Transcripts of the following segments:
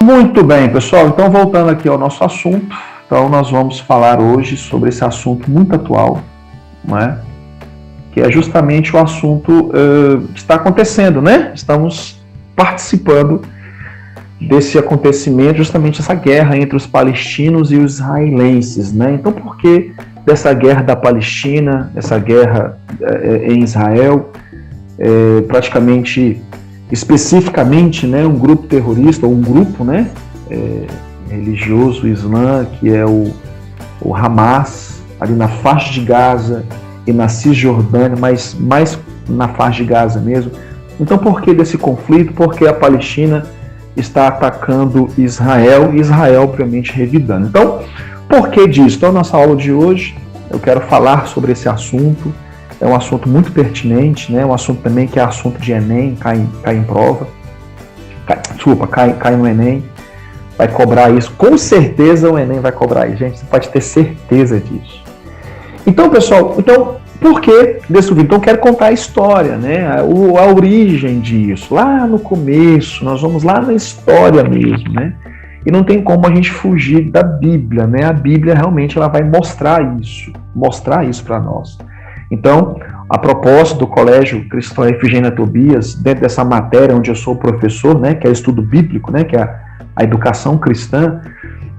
Muito bem, pessoal. Então, voltando aqui ao nosso assunto. Então, nós vamos falar hoje sobre esse assunto muito atual, não é? Que é justamente o assunto que está acontecendo, né? Estamos participando desse acontecimento, justamente essa guerra entre os palestinos e os israelenses, né? Então, por que dessa guerra da Palestina, essa guerra em Israel, praticamente, especificamente, né, um grupo terrorista, ou um grupo, né, religioso, o Islã, que é o Hamas, ali na faixa de Gaza e na Cisjordânia, mas mais na faixa de Gaza mesmo. Então, por que desse conflito? Porque a Palestina está atacando Israel e Israel, obviamente, revidando. Então, por que disso? Então, nossa aula de hoje, eu quero falar sobre esse assunto. É um assunto muito pertinente, né? Um assunto também que é assunto de Enem, cai em prova. Cai no Enem. Vai cobrar isso. Com certeza o Enem vai cobrar isso, gente. Você pode ter certeza disso. Então, pessoal, por que desse vídeo? Então, eu quero contar a história, né? A origem disso. Lá no começo, nós vamos lá na história mesmo, né? E não tem como a gente fugir da Bíblia, né? A Bíblia realmente ela vai mostrar isso para nós. Então, a proposta do Colégio Cristão Efigênia Tobias, dentro dessa matéria onde eu sou professor, né, que é estudo bíblico, né, que é a educação cristã,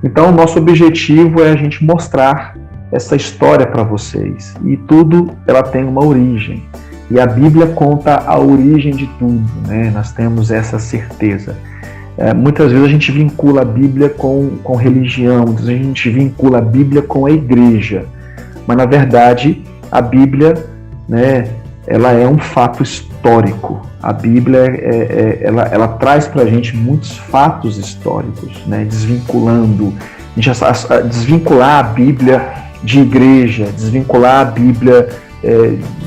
então o nosso objetivo é a gente mostrar essa história para vocês. E tudo, ela tem uma origem. E a Bíblia conta a origem de tudo, né? Nós temos essa certeza. Muitas vezes a gente vincula a Bíblia com religião, muitas vezes a gente vincula a Bíblia com a igreja. Mas, na verdade, a Bíblia, né, ela é um fato histórico. A Bíblia, ela traz para a gente muitos fatos históricos, né, desvincular a Bíblia de igreja, desvincular a Bíblia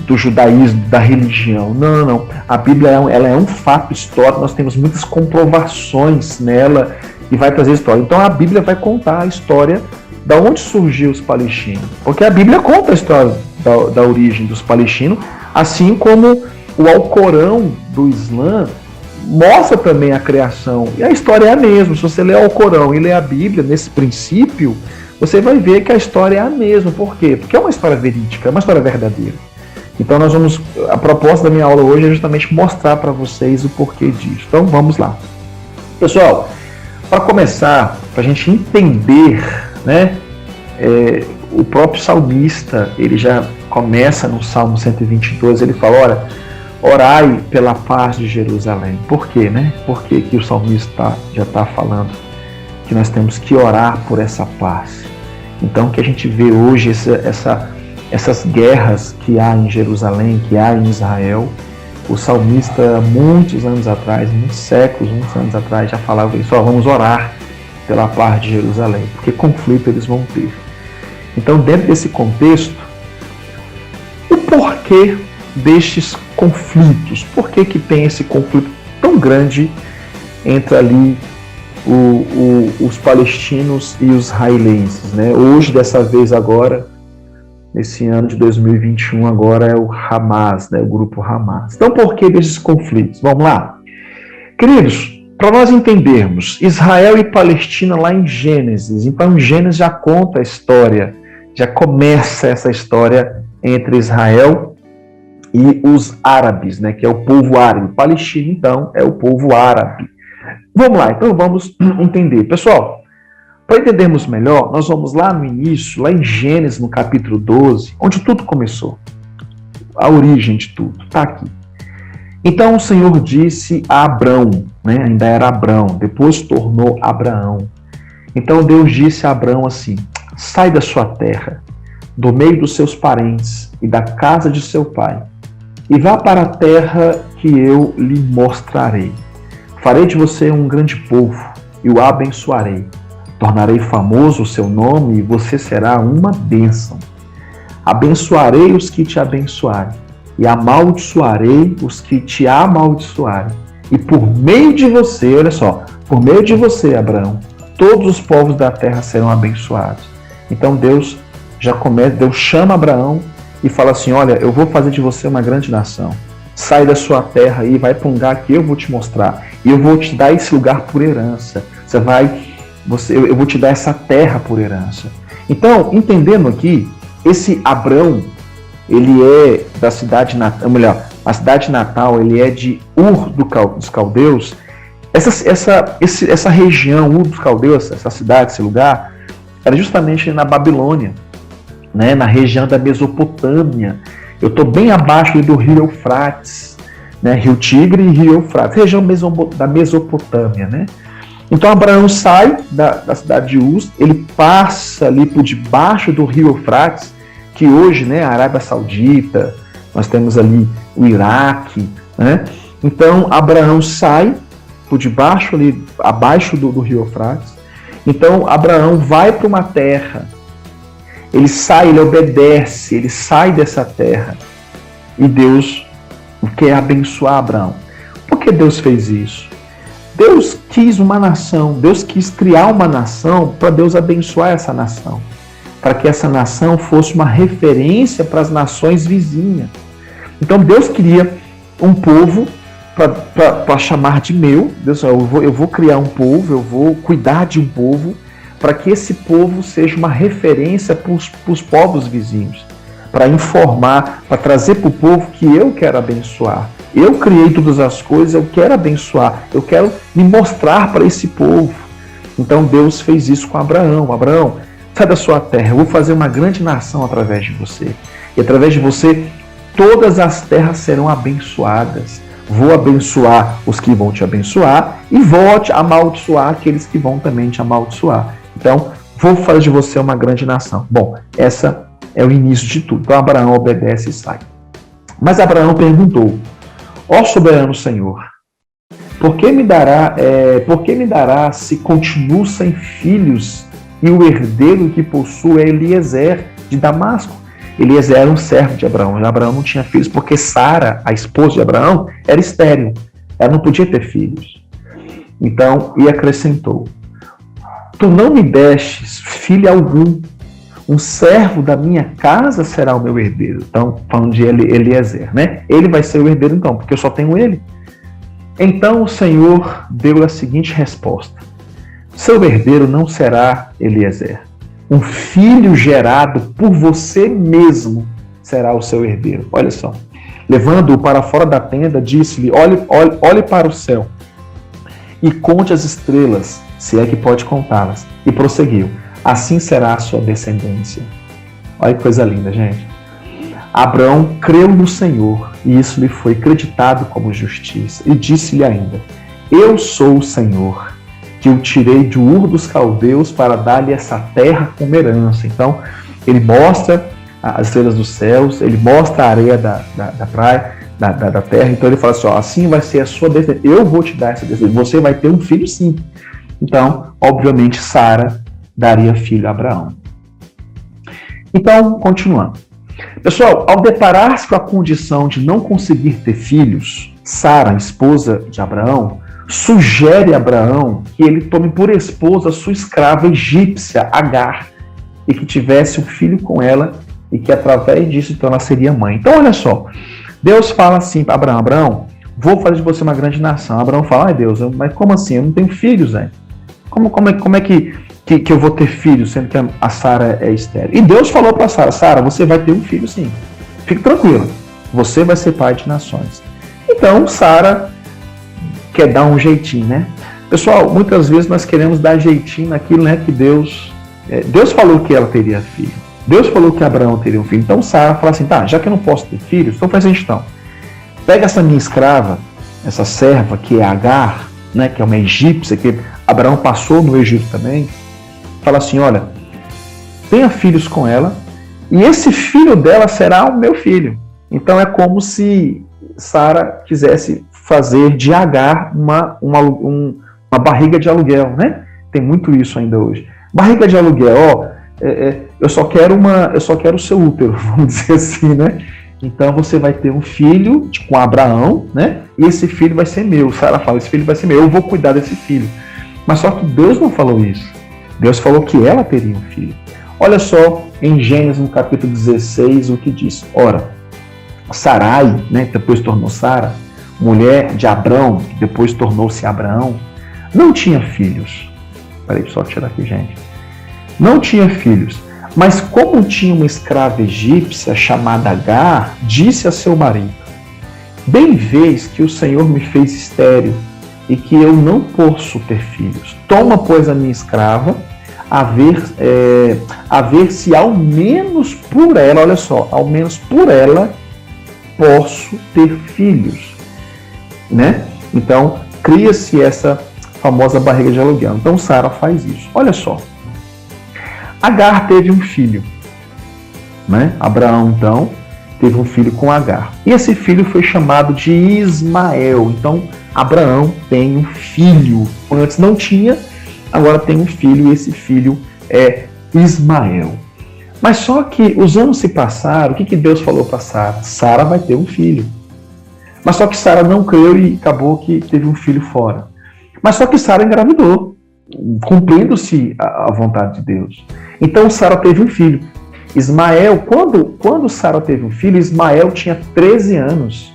do judaísmo, da religião. Não. A Bíblia ela é um fato histórico, nós temos muitas comprovações nela e vai trazer história. Então a Bíblia vai contar a história da onde surgiu os palestinos. Porque a Bíblia conta a história da origem dos palestinos, assim como o Alcorão do Islã mostra também a criação. E a história é a mesma. Se você ler o Alcorão e ler a Bíblia, nesse princípio, você vai ver que a história é a mesma. Por quê? Porque é uma história verídica, é uma história verdadeira. Então a proposta da minha aula hoje é justamente mostrar para vocês o porquê disso. Então vamos lá. Pessoal, para começar, para a gente entender, né, o próprio salmista, ele já começa no Salmo 122, ele fala, olha, orai pela paz de Jerusalém. Por quê, né? Por que o salmista já está falando que nós temos que orar por essa paz? Então, que a gente vê hoje essas guerras que há em Jerusalém, que há em Israel, o salmista, muitos anos atrás, muitos anos atrás, já falava isso, vamos orar pela paz de Jerusalém, porque conflito eles vão ter. Então, dentro desse contexto, o porquê destes conflitos? Por que tem esse conflito tão grande entre ali os palestinos e os israelenses, né? Hoje, dessa vez agora, nesse ano de 2021, agora é o Hamas, né? O grupo Hamas. Então, por que desses conflitos? Vamos lá. Queridos, para nós entendermos, Israel e Palestina lá em Gênesis. Então, Gênesis já conta a história, já começa essa história entre Israel e os árabes, né, que é o povo árabe. Palestina, então, é o povo árabe. Vamos lá, então vamos entender. Pessoal, para entendermos melhor, nós vamos lá no início, lá em Gênesis, no capítulo 12, onde tudo começou. A origem de tudo, está aqui. Então o Senhor disse a Abrão, né, ainda era Abrão, depois tornou Abraão. Então Deus disse a Abrão assim, sai da sua terra, do meio dos seus parentes e da casa de seu pai, e vá para a terra que eu lhe mostrarei. Farei de você um grande povo e o abençoarei. Tornarei famoso o seu nome e você será uma bênção. Abençoarei os que te abençoarem e amaldiçoarei os que te amaldiçoarem. E por meio de você, olha só, por meio de você, Abraão, todos os povos da terra serão abençoados. Então Deus chama Abraão e fala assim, olha, eu vou fazer de você uma grande nação. Sai da sua terra e vai para um lugar que eu vou te mostrar. E eu vou te dar esse lugar por herança. eu vou te dar essa terra por herança. Então, entendendo aqui, esse Abrão, ele é da cidade natal, melhor, a cidade natal, ele é de Ur dos Caldeus. Essa região, Ur dos Caldeus, essa cidade, esse lugar, era justamente na Babilônia, né, na região da Mesopotâmia. Eu estou bem abaixo do rio Eufrates, né, Rio Tigre e Rio Eufrates, região da Mesopotâmia, né? Então Abraão sai da cidade de Uz, ele passa ali por debaixo do rio Eufrates, que hoje, né, a Arábia Saudita, nós temos ali o Iraque, né? Então Abraão sai por debaixo ali, abaixo do rio Eufrates. Então Abraão vai para uma terra, ele sai, ele obedece, ele sai dessa terra e Deus quer abençoar Abraão. Por que Deus fez isso? Deus quis uma nação, Deus quis criar uma nação para Deus abençoar essa nação, para que essa nação fosse uma referência para as nações vizinhas. Então Deus queria um povo para chamar de meu. Deus, eu vou criar um povo, eu vou cuidar de um povo, para que esse povo seja uma referência para os povos vizinhos, para informar, para trazer para o povo que eu quero abençoar. Eu criei todas as coisas, eu quero abençoar, eu quero me mostrar para esse povo. Então Deus fez isso com Abraão. Abraão, sai da sua terra, eu vou fazer uma grande nação através de você. E através de você, todas as terras serão abençoadas. Vou abençoar os que vão te abençoar e vou te amaldiçoar aqueles que vão também te amaldiçoar. Então, vou fazer de você uma grande nação. Bom, essa é o início de tudo. Então Abraão obedece e sai. Mas Abraão perguntou: ó soberano Senhor, por que me dará se continuo sem filhos e o herdeiro que possuo é Eliezer de Damasco? Eliezer era um servo de Abraão. Abraão não tinha filhos porque Sara, a esposa de Abraão, era estéril. Ela não podia ter filhos. Então, e acrescentou: tu não me destes filho algum. Um servo da minha casa será o meu herdeiro. Então, falando de Eliezer, né? Ele vai ser o herdeiro então, porque eu só tenho ele. Então o Senhor deu a seguinte resposta: seu herdeiro não será Eliezer. Um filho gerado por você mesmo será o seu herdeiro. Olha só. Levando-o para fora da tenda, disse-lhe: olhe para o céu e conte as estrelas, se é que pode contá-las. E prosseguiu: assim será a sua descendência. Olha que coisa linda, gente. Abraão creu no Senhor e isso lhe foi creditado como justiça. E disse-lhe ainda: eu sou o Senhor, que o tirei de Ur dos Caldeus para dar-lhe essa terra como herança. Então, ele mostra as estrelas dos céus, ele mostra a areia da praia, da terra. Então ele fala assim: ó, assim vai ser a sua descendência. Eu vou te dar essa descendência. Você vai ter um filho, sim. Então, obviamente, Sara daria filho a Abraão. Então, continuando. Pessoal, ao deparar-se com a condição de não conseguir ter filhos, Sara, esposa de Abraão, sugere a Abraão que ele tome por esposa a sua escrava egípcia, Agar, e que tivesse um filho com ela, e que através disso então ela seria mãe. Então, olha só, Deus fala assim para Abraão: Abraão, vou fazer de você uma grande nação. Abraão fala: ai Deus, mas como assim? Eu não tenho filhos, né? Como é que eu vou ter filhos, sendo que a Sara é estéril? E Deus falou para Sara: Sara, você vai ter um filho, sim. Fique tranquila, você vai ser pai de nações. Então, Sara quer dar um jeitinho, né? Pessoal, muitas vezes nós queremos dar jeitinho naquilo, né, que Deus falou que ela teria filho. Deus falou que Abraão teria um filho. Então Sara fala assim: tá, já que eu não posso ter filhos, então faz isso então. Pega essa minha escrava, essa serva que é Agar, né, que é uma egípcia, que Abraão passou no Egito também. Fala assim: olha, tenha filhos com ela, e esse filho dela será o meu filho. Então é como se Sara quisesse fazer de Agar uma barriga de aluguel, né? Tem muito isso ainda hoje. Barriga de aluguel, ó, eu só quero o seu útero, vamos dizer assim, né? Então você vai ter um filho com Abraão, né? E esse filho vai ser meu. Sara fala: esse filho vai ser meu, eu vou cuidar desse filho. Mas só que Deus não falou isso. Deus falou que ela teria um filho. Olha só em Gênesis, no capítulo 16, o que diz. Ora, Sarai, né, que depois tornou Sara, mulher de Abrão, que depois tornou-se Abraão, não tinha filhos. Peraí, só tirar aqui, gente. Não tinha filhos, mas como tinha uma escrava egípcia chamada Agar, disse a seu marido: bem vês que o Senhor me fez estéril e que eu não posso ter filhos. Toma, pois, a minha escrava, a ver se ao menos por ela, olha só, ao menos por ela posso ter filhos, né? Então, cria-se essa famosa barriga de aluguel. Então, Sara faz isso. Olha só. Agar teve um filho, né? Abraão, então, teve um filho com Agar. E esse filho foi chamado de Ismael. Então, Abraão tem um filho. Antes não tinha, agora tem um filho, e esse filho é Ismael. Mas só que os anos se passaram, o que Deus falou para Sara? Sara vai ter um filho. Mas só que Sara não creu e acabou que teve um filho fora. Mas só que Sara engravidou, cumprindo-se a vontade de Deus. Então Sara teve um filho. Ismael, quando Sara teve um filho, Ismael tinha 13 anos.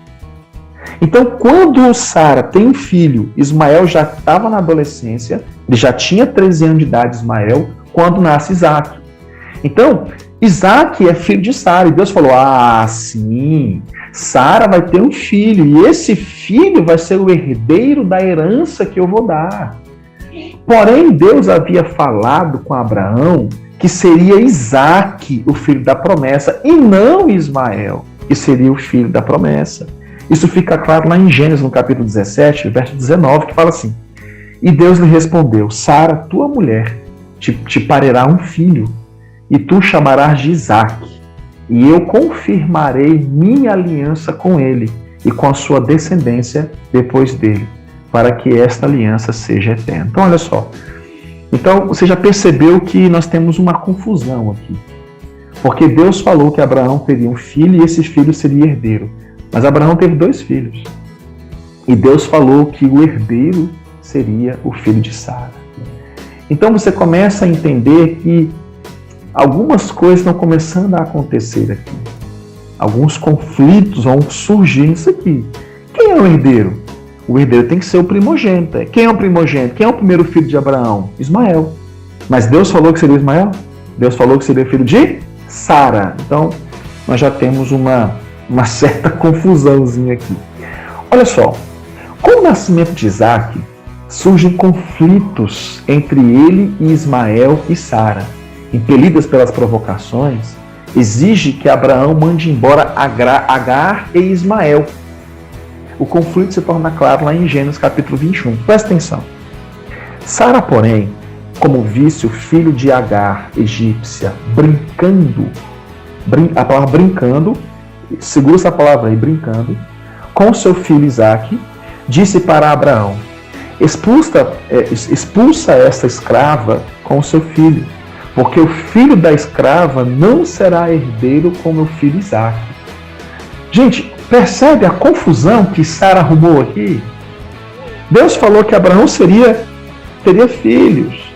Então, quando Sara tem um filho, Ismael já estava na adolescência, ele já tinha 13 anos de idade, Ismael, quando nasce Isaac. Então, Isaac é filho de Sara, e Deus falou: sim, Sara vai ter um filho, e esse filho vai ser o herdeiro da herança que eu vou dar. Porém, Deus havia falado com Abraão que seria Isaac o filho da promessa, e não Ismael, que seria o filho da promessa. Isso fica claro lá em Gênesis, no capítulo 17, verso 19, que fala assim: e Deus lhe respondeu: Sara, tua mulher, te parirá um filho, e tu chamarás de Isaque, e eu confirmarei minha aliança com ele e com a sua descendência depois dele, para que esta aliança seja eterna. Então, olha só. Então, você já percebeu que nós temos uma confusão aqui. Porque Deus falou que Abraão teria um filho e esse filho seria herdeiro. Mas Abraão teve 2 filhos. E Deus falou que o herdeiro seria o filho de Sara. Então, você começa a entender que algumas coisas estão começando a acontecer aqui. Alguns conflitos vão surgir nisso aqui. Quem é o herdeiro? O herdeiro tem que ser o primogênito. Quem é o primogênito? Quem é o primeiro filho de Abraão? Ismael. Mas Deus falou que seria Ismael? Deus falou que seria filho de Sara. Então, nós já temos uma certa confusãozinha aqui. Olha só. Com o nascimento de Isaac, surgem conflitos entre ele e Ismael e Sara. Impelidas pelas provocações, exige que Abraão mande embora Agar e Ismael. O conflito se torna claro lá em Gênesis capítulo 21. Presta atenção. Sara, porém, como visse o filho de Agar, egípcia, brincando, a palavra brincando, segura essa palavra aí, brincando, com seu filho Isaque, disse para Abraão: expulsa esta escrava com seu filho, porque o filho da escrava não será herdeiro com meu filho Isaque. Gente, percebe a confusão que Sara arrumou aqui? Deus falou que Abraão teria filhos.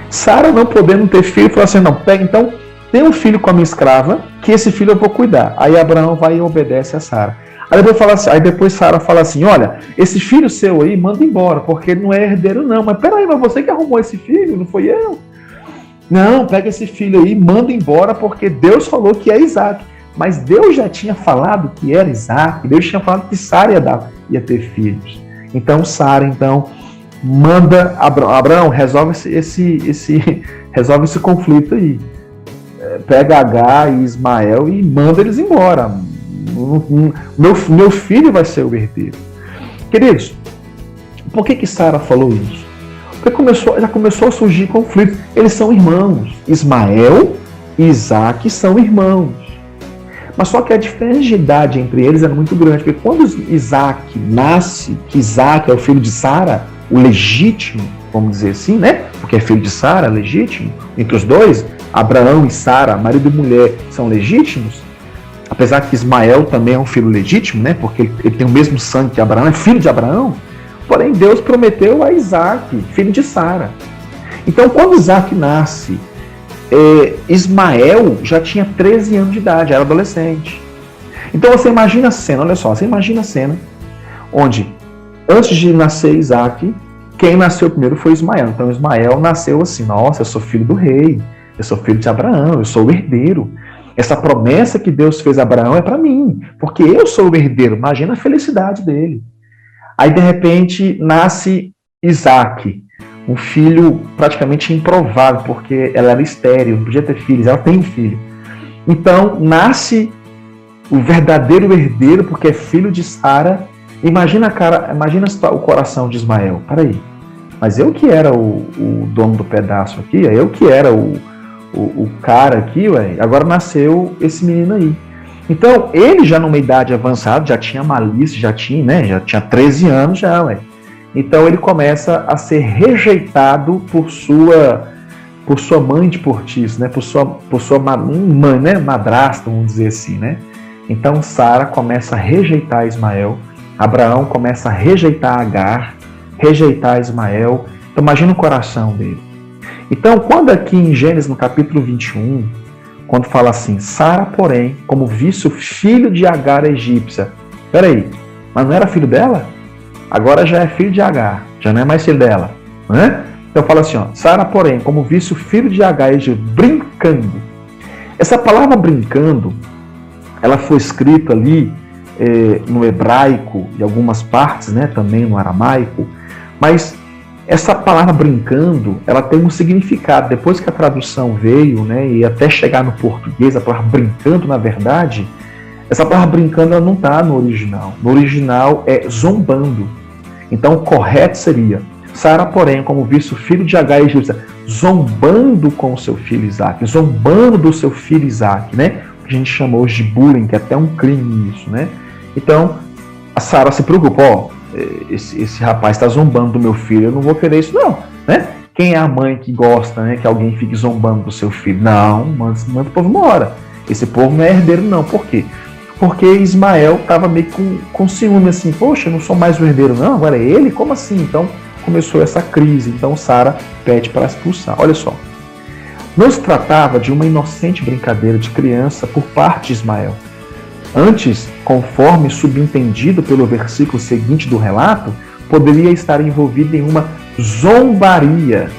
Sara, não podendo ter filho, falou assim: não, pega então, tem um filho com a minha escrava, que esse filho eu vou cuidar. Aí Abraão vai e obedece a Sara. Aí depois Sara fala assim: olha, esse filho seu aí, manda embora, porque ele não é herdeiro não. Mas peraí, mas você que arrumou esse filho, não foi eu? Não, pega esse filho aí, manda embora, porque Deus falou que é Isaac. Mas Deus já tinha falado que era Isaac, Deus tinha falado que Sara ia ter filhos. Então Sara, manda Abraão, resolve resolve esse conflito aí. Pega Agar e Ismael e manda eles embora. Meu filho vai ser o herdeiro. Queridos, por que Sara falou isso? Porque já começou a surgir conflito. Eles são irmãos. Ismael e Isaque são irmãos. Mas só que a diferença de idade entre eles era muito grande. Porque quando Isaque nasce, que Isaque é o filho de Sara, o legítimo, vamos dizer assim, né? Porque é filho de Sara, legítimo. Entre os dois, Abraão e Sara, marido e mulher, são legítimos. Apesar que Ismael também é um filho legítimo, né? Porque ele tem o mesmo sangue que Abraão, é filho de Abraão. Porém, Deus prometeu a Isaque, filho de Sara. Então, quando Isaque nasce, Ismael já tinha 13 anos de idade, era adolescente. Então você imagina a cena, olha só, você imagina a cena onde, antes de nascer Isaque, quem nasceu primeiro foi Ismael. Então Ismael nasceu assim, nossa, eu sou filho do rei, eu sou filho de Abraão, eu sou o herdeiro. Essa promessa que Deus fez a Abraão é para mim, porque eu sou o herdeiro. Imagina a felicidade dele. Aí, de repente, nasce Isaac, um filho praticamente improvável, porque ela era estéril, não podia ter filhos, ela tem um filho. Então, nasce o verdadeiro herdeiro, porque é filho de Sara. Imagina o coração de Ismael. Peraí, mas eu que era o dono do pedaço aqui, eu que era o cara aqui, ué, agora nasceu esse menino aí. Então, ele já numa idade avançada, já tinha malícia, já tinha 13 anos já, ué. Então ele começa a ser rejeitado por sua mãe de portiço, né? por sua mãe, né? Madrasta, vamos dizer assim, né? Então Sara começa a rejeitar Ismael, Abraão começa a rejeitar Agar, rejeitar Ismael. Então imagina o coração dele. Então, quando aqui em Gênesis, no capítulo 21, quando fala assim, Sara, porém, como visse o filho de Agar a egípcia. Peraí, mas não era filho dela? Agora já é filho de Agar, já não é mais filho dela. Né? Então fala assim, Sara, porém, como visse o filho de Agar a egípcia, brincando. Essa palavra brincando, ela foi escrita ali no hebraico, e algumas partes, né, também no aramaico, mas essa palavra brincando, ela tem um significado. Depois que a tradução veio, né, e até chegar no português, a palavra brincando, na verdade, essa palavra brincando ela não está no original. No original é zombando. Então o correto seria, Sara, porém, como visse o filho de Agar egípcia, zombando com o seu filho Isaac, zombando do seu filho Isaac, né? O que a gente chama hoje de bullying, que é até um crime isso, né? Então, a Sara se preocupa, esse rapaz está zombando do meu filho, eu não vou querer isso não, né? Quem é a mãe que gosta, né, que alguém fique zombando do seu filho? Não, manda o povo embora. Esse povo não é herdeiro não, por quê? Porque Ismael estava meio com ciúme, assim, poxa, eu não sou mais o herdeiro não, agora é ele? Como assim? Então começou essa crise, então Sara pede para expulsar. Olha só, não se tratava de uma inocente brincadeira de criança por parte de Ismael. Antes, conforme subentendido pelo versículo seguinte do relato, poderia estar envolvido em uma zombaria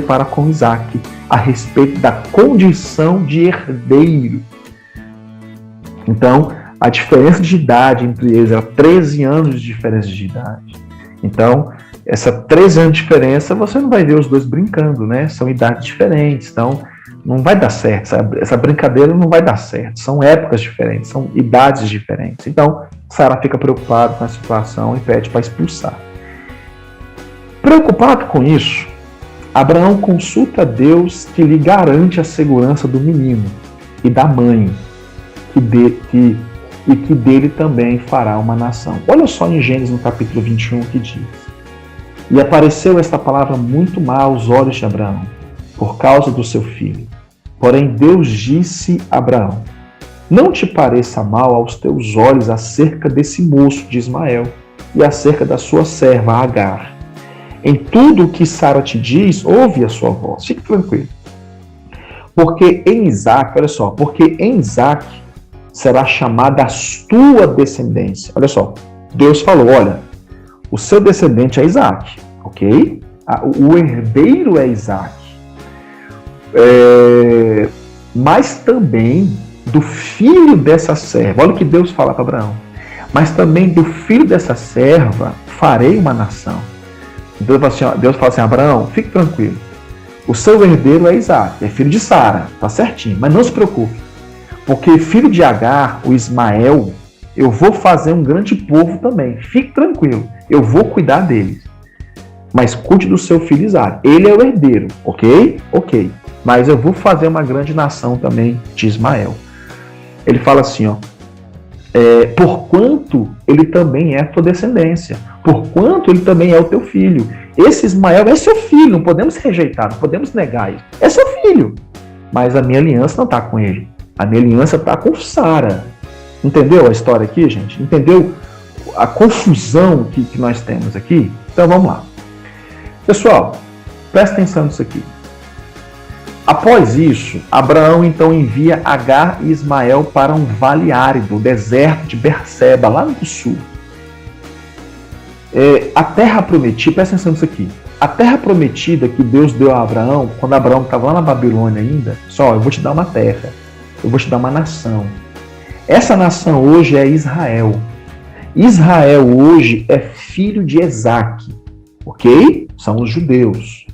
para com Isaac, a respeito da condição de herdeiro. Então, a diferença de idade entre eles era 13 anos de diferença de idade. Então, essa 13 anos de diferença, você não vai ver os dois brincando, né? São idades diferentes, então não vai dar certo, essa brincadeira não vai dar certo, são épocas diferentes, são idades diferentes. Então, Sara fica preocupada com a situação e pede para expulsar. Preocupado com isso, Abraão consulta a Deus que lhe garante a segurança do menino e da mãe, e que dele também fará uma nação. Olha só em Gênesis no capítulo 21 que diz: E apareceu esta palavra muito má aos olhos de Abraão, por causa do seu filho. Porém Deus disse a Abraão: Não te pareça mal aos teus olhos acerca desse moço de Ismael e acerca da sua serva Agar. Em tudo o que Sara te diz, ouve a sua voz. Fique tranquilo. Porque em Isaac, olha só, porque em Isaac será chamada a tua descendência. Olha só, Deus falou, olha, o seu descendente é Isaac, ok? O herdeiro é Isaac. Mas também do filho dessa serva, olha o que Deus fala para Abraão, mas também do filho dessa serva farei uma nação. Deus fala assim, Abraão, fique tranquilo, o seu herdeiro é Isaac, é filho de Sara, tá certinho, mas não se preocupe, porque filho de Agar, o Ismael, eu vou fazer um grande povo também, fique tranquilo, eu vou cuidar deles, mas cuide do seu filho Isaac, ele é o herdeiro, ok? Ok, mas eu vou fazer uma grande nação também de Ismael. Ele fala assim, porquanto ele também é a tua descendência, porquanto ele também é o teu filho. Esse Ismael é seu filho, não podemos rejeitar, não podemos negar isso. É seu filho, mas a minha aliança não está com ele. A minha aliança está com Sara. Entendeu a história aqui, gente? Entendeu a confusão que nós temos aqui? Então vamos lá. Pessoal, presta atenção nisso aqui. Após isso, Abraão então envia Agar e Ismael para um vale árido, o deserto de Berseba, lá no sul. A terra prometida, presta atenção nisso aqui. A terra prometida que Deus deu a Abraão, quando Abraão estava lá na Babilônia ainda, só, eu vou te dar uma terra, eu vou te dar uma nação. Essa nação hoje é Israel. Israel hoje é filho de Isaque, ok? São os judeus.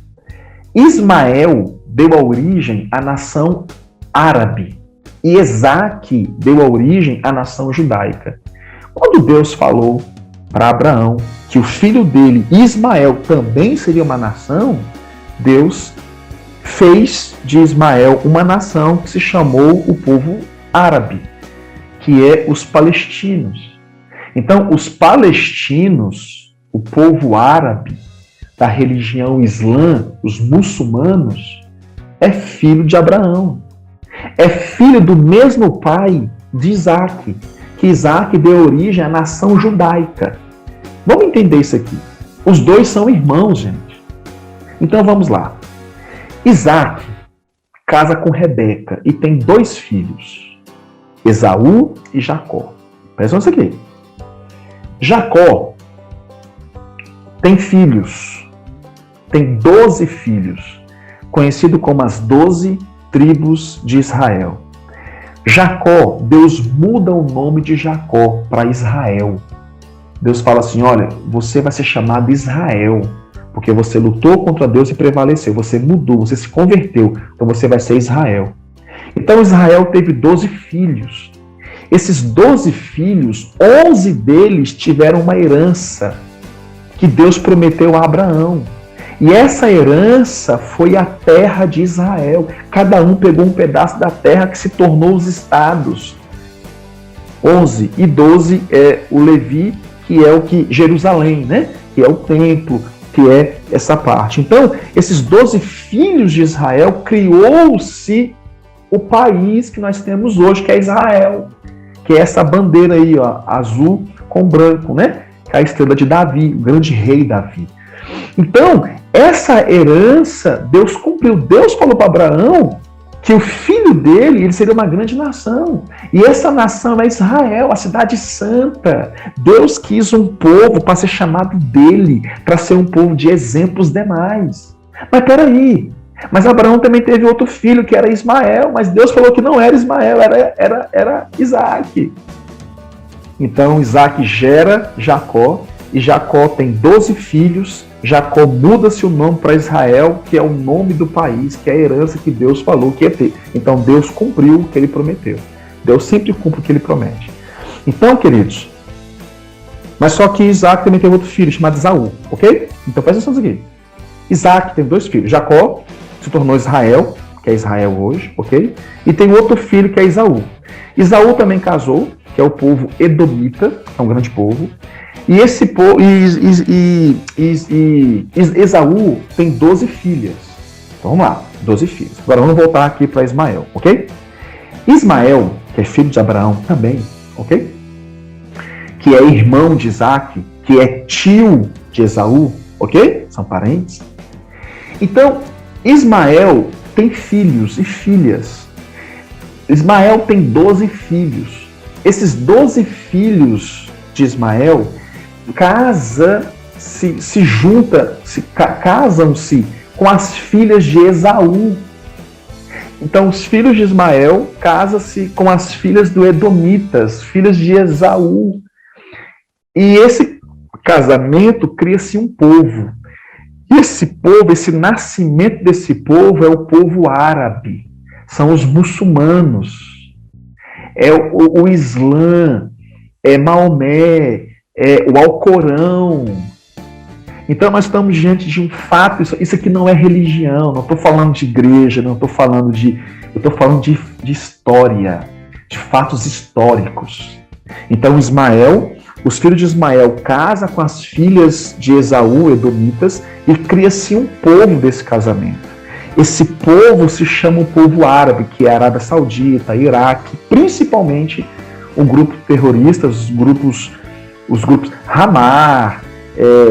Ismael deu a origem à nação árabe e Isaque deu a origem à nação judaica. Quando Deus falou para Abraão que o filho dele, Ismael, também seria uma nação, Deus fez de Ismael uma nação que se chamou o povo árabe, que é os palestinos. Então, os palestinos, o povo árabe, da religião islã, os muçulmanos, é filho de Abraão. É filho do mesmo pai de Isaque, que Isaque deu origem à nação judaica. Vamos entender isso aqui. Os dois são irmãos, gente. Então vamos lá. Isaque casa com Rebeca e tem 2 filhos, Esaú e Jacó. Presta atenção nisso aqui. Jacó tem filhos, tem 12 filhos, conhecido como as 12 tribos de Israel. Jacó, Deus muda o nome de Jacó para Israel. Deus fala assim, olha, você vai ser chamado Israel, porque você lutou contra Deus e prevaleceu, você mudou, você se converteu, então você vai ser Israel. Então Israel teve 12 filhos. Esses 12 filhos, 11 deles tiveram uma herança que Deus prometeu a Abraão. E essa herança foi a terra de Israel. Cada um pegou um pedaço da terra que se tornou os estados. 11 e 12 é o Levi, que é o que Jerusalém, né? Que é o templo, que é essa parte. Então, esses 12 filhos de Israel, criou-se o país que nós temos hoje, que é Israel. Que é essa bandeira aí, ó, azul com branco, né? Que é a estrela de Davi, o grande rei Davi. Então, essa herança, Deus cumpriu. Deus falou para Abraão que o filho dele, ele seria uma grande nação. E essa nação é Israel, a cidade santa. Deus quis um povo para ser chamado dele, para ser um povo de exemplos demais. Mas peraí, mas Abraão também teve outro filho, que era Ismael, mas Deus falou que não era Ismael, era Isaque. Então, Isaque gera Jacó, e Jacó tem 12 filhos. Jacó muda-se o nome para Israel, que é o nome do país, que é a herança que Deus falou que ia ter. Então Deus cumpriu o que ele prometeu. Deus sempre cumpre o que ele promete. Então, queridos, mas só que Isaac também tem outro filho, chamado Esaú, ok? Então presta atenção aqui. Isaac tem 2 filhos. Jacó se tornou Israel, que é Israel hoje, ok? E tem outro filho que é Esaú. Esaú também casou, que é o povo edomita, é um grande povo. E esse povo, Esaú tem 12 filhas. Então vamos lá, 12 filhos. Agora vamos voltar aqui para Ismael, ok? Ismael, que é filho de Abraão também, ok? Que é irmão de Isaque, que é tio de Esaú, ok? São parentes. Então, Ismael tem filhos e filhas. Ismael tem 12 filhos. Esses 12 filhos de Ismael casam-se com as filhas de Esaú. Então, os filhos de Ismael casam-se com as filhas do Edomitas, filhas de Esaú. E esse casamento cria-se um povo. E esse povo, esse nascimento desse povo é o povo árabe. São os muçulmanos. É o Islã, é Maomé, é o Alcorão. Então nós estamos diante de um fato, isso aqui não é religião, não estou falando de igreja, eu estou falando de história, de fatos históricos. Então Ismael, os filhos de Ismael casam com as filhas de Esaú, edomitas, e cria-se um povo desse casamento. Esse povo se chama o povo árabe, que é a Arábia Saudita, Iraque, principalmente o grupo terrorista, os grupos Hamas,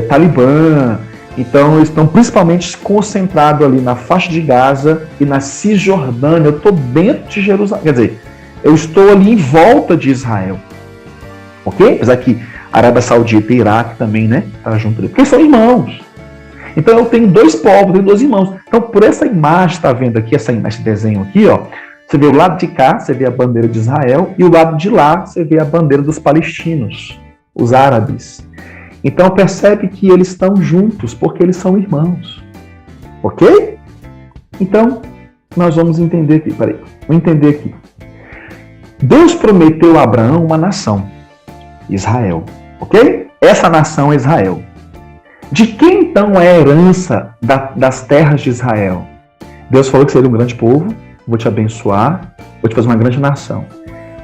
Talibã. Então eles estão principalmente concentrados ali na faixa de Gaza e na Cisjordânia. Eu estou dentro de Jerusalém, quer dizer, eu estou ali em volta de Israel. ok? Apesar que Arábia Saudita e Iraque também, né, tá junto ali, porque são irmãos. Então eu tenho dois povos, tenho dois irmãos. Então por essa imagem, está vendo aqui, esse desenho aqui, ó, você vê o lado de cá, você vê a bandeira de Israel, e o lado de lá, você vê a bandeira dos palestinos, os árabes. Então percebe que eles estão juntos, porque eles são irmãos. Ok? Então, nós vamos entender aqui, peraí, vamos entender aqui. Deus prometeu a Abraão uma nação, Israel, ok? Essa nação é Israel. De quem então é a herança das terras de Israel? Deus falou que seria um grande povo, vou te abençoar, vou te fazer uma grande nação.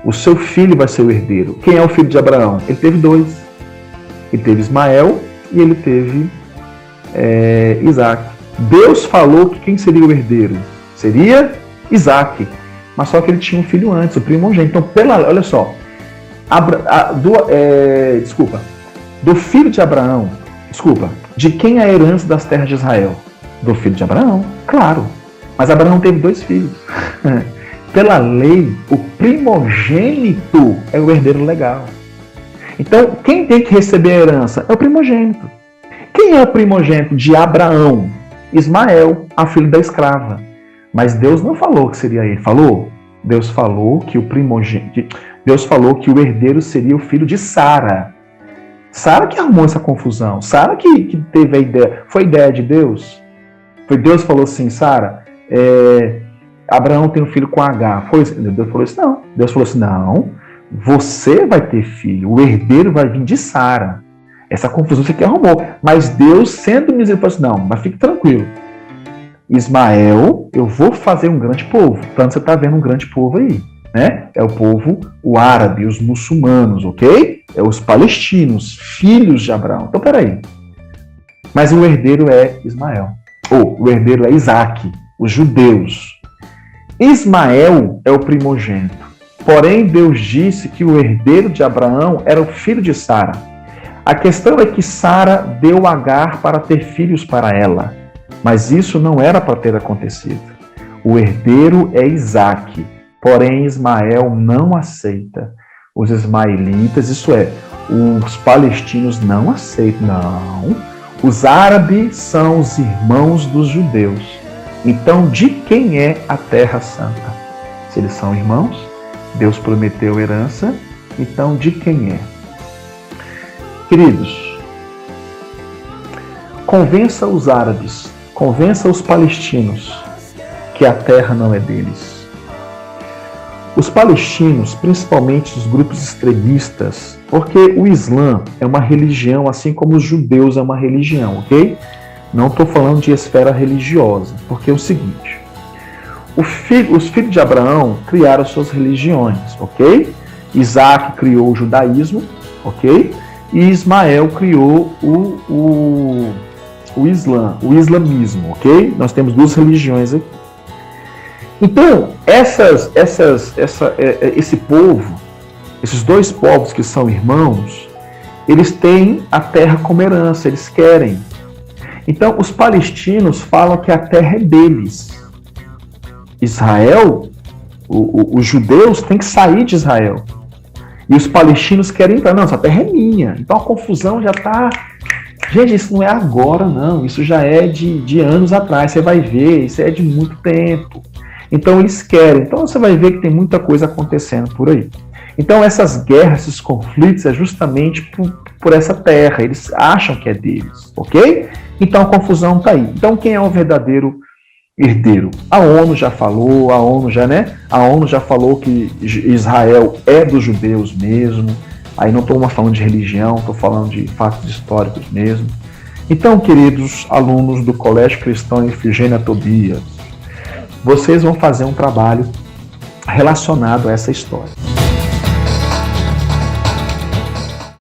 O seu filho vai ser o herdeiro. Quem é o filho de Abraão? Ele teve dois. Ele teve Ismael e ele teve Isaac. Deus falou que quem seria o herdeiro? Seria Isaac. Mas só que ele tinha um filho antes, o primogênito. Então, olha só. Do filho de Abraão, de quem é a herança das terras de Israel? Do filho de Abraão, claro. Mas Abraão teve dois filhos. Pela lei, o primogênito é o herdeiro legal. Então, quem tem que receber a herança é o primogênito. Quem é o primogênito de Abraão? Ismael, a filha da escrava. Mas Deus não falou que seria ele. Falou? Deus falou que o primogênito, Deus falou que o herdeiro seria o filho de Sara. Sara que arrumou essa confusão. Sara que teve a ideia. Foi ideia de Deus? Foi Deus que falou assim, Sara, Abraão tem um filho com H. Foi isso? Deus falou isso? Não. Deus falou assim, não, você vai ter filho. O herdeiro vai vir de Sara. Essa confusão você que arrumou. Mas Deus, sendo misericordioso, não, mas fique tranquilo. Ismael, eu vou fazer um grande povo. Tanto você está vendo um grande povo aí, né? É o povo, o árabe, os muçulmanos, ok? É os palestinos, filhos de Abraão. Então, peraí. Mas o herdeiro é Ismael. Ou o herdeiro é Isaac, os judeus. Ismael é o primogênito. Porém, Deus disse que o herdeiro de Abraão era o filho de Sara. A questão é que Sara deu Agar para ter filhos para ela. Mas isso não era para ter acontecido. O herdeiro é Isaac, porém Ismael não aceita. Os ismaelitas, isso é, os palestinos não aceitam. Não. Os árabes são os irmãos dos judeus. Então, de quem é a Terra Santa? Se eles são irmãos, Deus prometeu herança, então de quem é? Queridos, convença os árabes, convença os palestinos que a terra não é deles. Os palestinos, principalmente os grupos extremistas, porque o Islã é uma religião, assim como os judeus é uma religião, ok? Não estou falando de esfera religiosa, porque é o seguinte, os filhos de Abraão criaram suas religiões, ok? Isaac criou o judaísmo, ok? E Ismael criou o Islã, o islamismo, ok? Nós temos duas religiões aqui. Então, esse povo, esses dois povos que são irmãos, eles têm a terra como herança, eles querem. Então, os palestinos falam que a terra é deles. Israel, os judeus têm que sair de Israel. E os palestinos querem entrar. Não, essa terra é minha. Então a confusão já está... Gente, isso não é agora, não. Isso já é de anos atrás. Você vai ver, isso é de muito tempo. Então eles querem. Então você vai ver que tem muita coisa acontecendo por aí. Então essas guerras, esses conflitos, é justamente por essa terra. Eles acham que é deles, ok? Então a confusão está aí. Então quem é o verdadeiro herdeiro? A ONU já falou, a ONU já falou que Israel é dos judeus mesmo. Aí não estou mais falando de religião, estou falando de fatos históricos mesmo. Então, queridos alunos do Colégio Cristão Ifigênia Tobias, vocês vão fazer um trabalho relacionado a essa história.